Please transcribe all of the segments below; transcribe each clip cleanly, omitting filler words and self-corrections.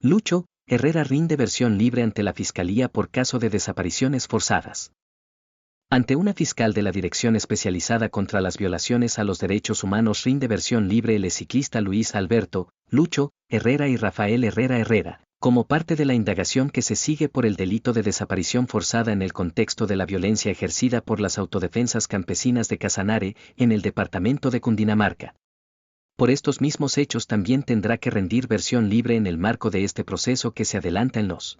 Lucho Herrera rinde versión libre ante la Fiscalía por caso de desapariciones forzadas. Ante una fiscal de la Dirección Especializada contra las Violaciones a los Derechos Humanos rinde versión libre el ciclista Luis Alberto Lucho Herrera y Rafael Herrera, como parte de la indagación que se sigue por el delito de desaparición forzada en el contexto de la violencia ejercida por las autodefensas campesinas de Casanare, en el departamento de Cundinamarca. Por estos mismos hechos también tendrá que rendir versión libre en el marco de este proceso que se adelanta en los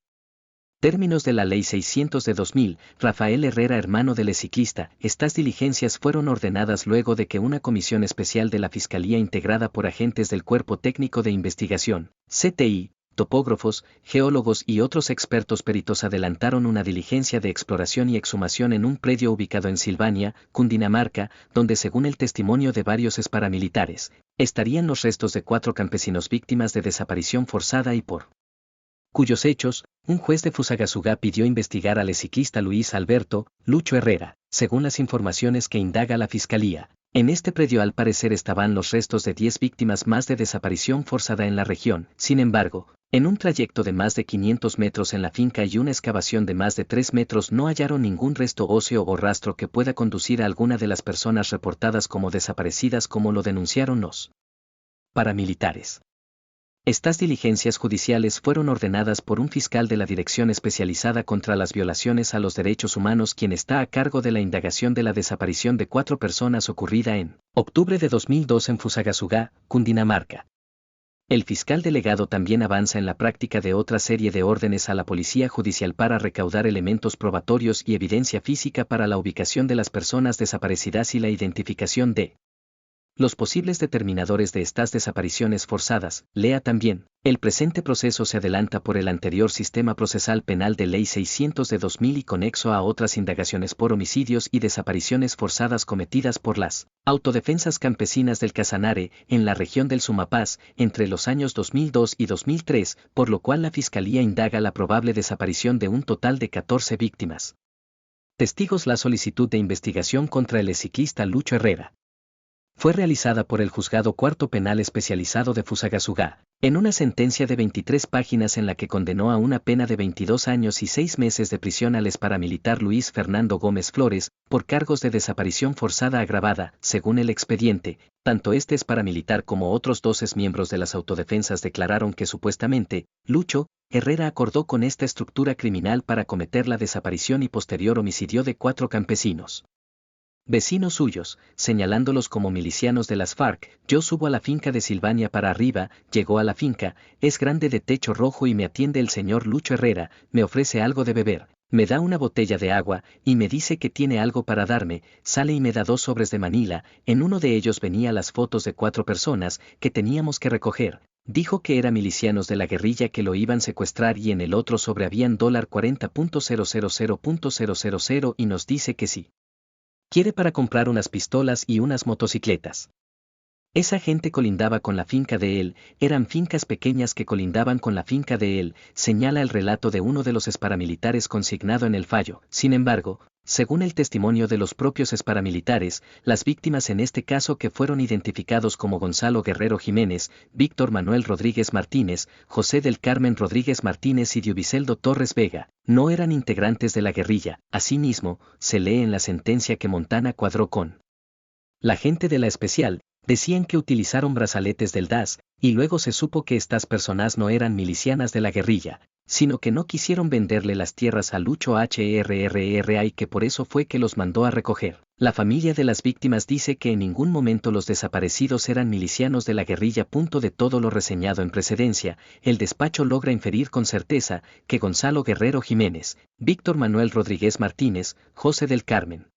términos de la Ley 600 de 2000, Rafael Herrera, hermano del ciclista. Estas diligencias fueron ordenadas luego de que una comisión especial de la Fiscalía integrada por agentes del Cuerpo Técnico de Investigación, CTI, topógrafos, geólogos y otros expertos peritos adelantaron una diligencia de exploración y exhumación en un predio ubicado en Silvania, Cundinamarca, donde según el testimonio de varios paramilitares, estarían los restos de 4 campesinos víctimas de desaparición forzada y por cuyos hechos, un juez de Fusagasugá pidió investigar al ciclista Luis Alberto Lucho Herrera, según las informaciones que indaga la Fiscalía. En este predio al parecer estaban los restos de 10 víctimas más de desaparición forzada en la región. Sin embargo, en un trayecto de más de 500 metros en la finca y una excavación de más de 3 metros no hallaron ningún resto óseo o rastro que pueda conducir a alguna de las personas reportadas como desaparecidas, como lo denunciaron los paramilitares. Estas diligencias judiciales fueron ordenadas por un fiscal de la Dirección Especializada contra las Violaciones a los Derechos Humanos, quien está a cargo de la indagación de la desaparición de 4 personas ocurrida en octubre de 2002 en Fusagasugá, Cundinamarca. El fiscal delegado también avanza en la práctica de otra serie de órdenes a la Policía Judicial para recaudar elementos probatorios y evidencia física para la ubicación de las personas desaparecidas y la identificación de los posibles determinadores de estas desapariciones forzadas. Lea también, el presente proceso se adelanta por el anterior sistema procesal penal de Ley 600 de 2000 y conexo a otras indagaciones por homicidios y desapariciones forzadas cometidas por las autodefensas campesinas del Casanare, en la región del Sumapaz, entre los años 2002 y 2003, por lo cual la Fiscalía indaga la probable desaparición de un total de 14 víctimas. Testigos. La solicitud de investigación contra el ciclista Lucho Herrera fue realizada por el Juzgado Cuarto Penal Especializado de Fusagasugá, en una sentencia de 23 páginas en la que condenó a una pena de 22 años y 6 meses de prisión al exparamilitar Luis Fernando Gómez Flores, por cargos de desaparición forzada agravada. Según el expediente, tanto este exparamilitar como otros 2 miembros de las autodefensas declararon que supuestamente, Lucho Herrera acordó con esta estructura criminal para cometer la desaparición y posterior homicidio de 4 campesinos vecinos suyos, señalándolos como milicianos de las FARC. Yo subo a la finca de Silvania para arriba, llegó a la finca, es grande, de techo rojo, y me atiende el señor Lucho Herrera, me ofrece algo de beber, me da una botella de agua y me dice que tiene algo para darme. Sale y me da 2 sobres de Manila, en uno de ellos venía las fotos de 4 personas que teníamos que recoger. Dijo que eran milicianos de la guerrilla que lo iban a secuestrar, y en el otro sobre habían $40.000.000 y nos dice que sí quiere para comprar unas pistolas y unas motocicletas. Esa gente colindaba con la finca de él, eran fincas pequeñas que colindaban con la finca de él, señala el relato de uno de los exparamilitares consignado en el fallo. Sin embargo, según el testimonio de los propios exparamilitares, las víctimas en este caso, que fueron identificados como Gonzalo Guerrero Jiménez, Víctor Manuel Rodríguez Martínez, José del Carmen Rodríguez Martínez y Dioviseldo Torres Vega, no eran integrantes de la guerrilla. Asimismo, se lee en la sentencia que Montana cuadró con la gente de la especial. Decían que utilizaron brazaletes del DAS, y luego se supo que estas personas no eran milicianas de la guerrilla, sino que no quisieron venderle las tierras a Lucho Herrera y que por eso fue que los mandó a recoger. La familia de las víctimas dice que en ningún momento los desaparecidos eran milicianos de la guerrilla. De todo lo reseñado en precedencia, el despacho logra inferir con certeza que Gonzalo Guerrero Jiménez, Víctor Manuel Rodríguez Martínez, José del Carmen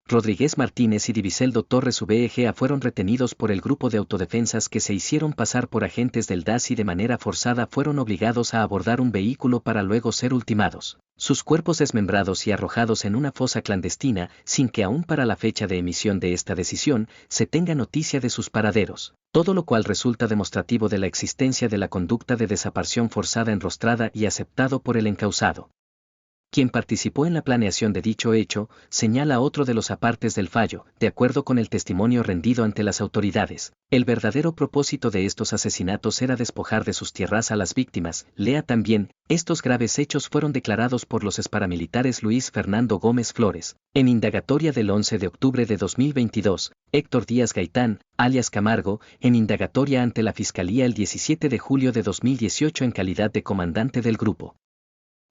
Rodríguez Martínez y Dioviseldo Torres Vega fueron retenidos por el grupo de autodefensas que se hicieron pasar por agentes del DAS y de manera forzada fueron obligados a abordar un vehículo para luego ser ultimados, sus cuerpos desmembrados y arrojados en una fosa clandestina, sin que aún para la fecha de emisión de esta decisión se tenga noticia de sus paraderos, todo lo cual resulta demostrativo de la existencia de la conducta de desaparición forzada enrostrada y aceptado por el encausado. quien participó en la planeación de dicho hecho, señala otro de los apartes del fallo, de acuerdo con el testimonio rendido ante las autoridades. El verdadero propósito de estos asesinatos era despojar de sus tierras a las víctimas. Lea también, estos graves hechos fueron declarados por los exparamilitares Luis Fernando Gómez Flores, en indagatoria del 11 de octubre de 2022, Héctor Díaz Gaitán, alias Camargo, en indagatoria ante la Fiscalía el 17 de julio de 2018 en calidad de comandante del grupo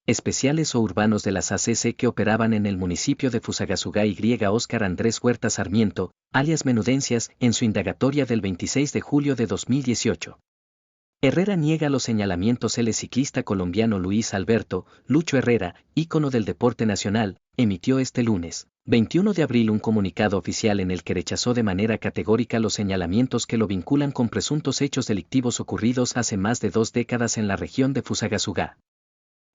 especiales o urbanos de las ACC que operaban en el municipio de Fusagasugá y Óscar Andrés Huerta Sarmiento, alias Menudencias, en su indagatoria del 26 de julio de 2018. Herrera niega los señalamientos. El ciclista colombiano Luis Alberto Lucho Herrera, ícono del deporte nacional, emitió este lunes, 21 de abril, un comunicado oficial en el que rechazó de manera categórica los señalamientos que lo vinculan con presuntos hechos delictivos ocurridos hace más de 2 décadas en la región de Fusagasugá.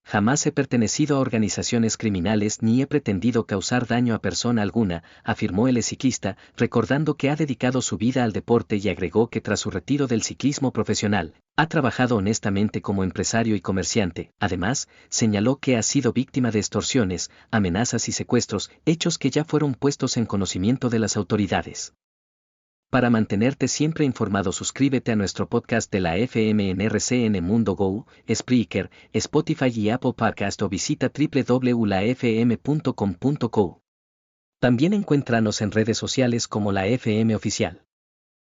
Jamás he pertenecido a organizaciones criminales ni he pretendido causar daño a persona alguna, afirmó el ciclista, recordando que ha dedicado su vida al deporte, y agregó que tras su retiro del ciclismo profesional, ha trabajado honestamente como empresario y comerciante. Además, señaló que ha sido víctima de extorsiones, amenazas y secuestros, hechos que ya fueron puestos en conocimiento de las autoridades. Para mantenerte siempre informado, suscríbete a nuestro podcast de la FM en RCN Mundo Go, Spreaker, Spotify y Apple Podcast, o visita www.lafm.com.co. También encuéntranos en redes sociales como La FM Oficial.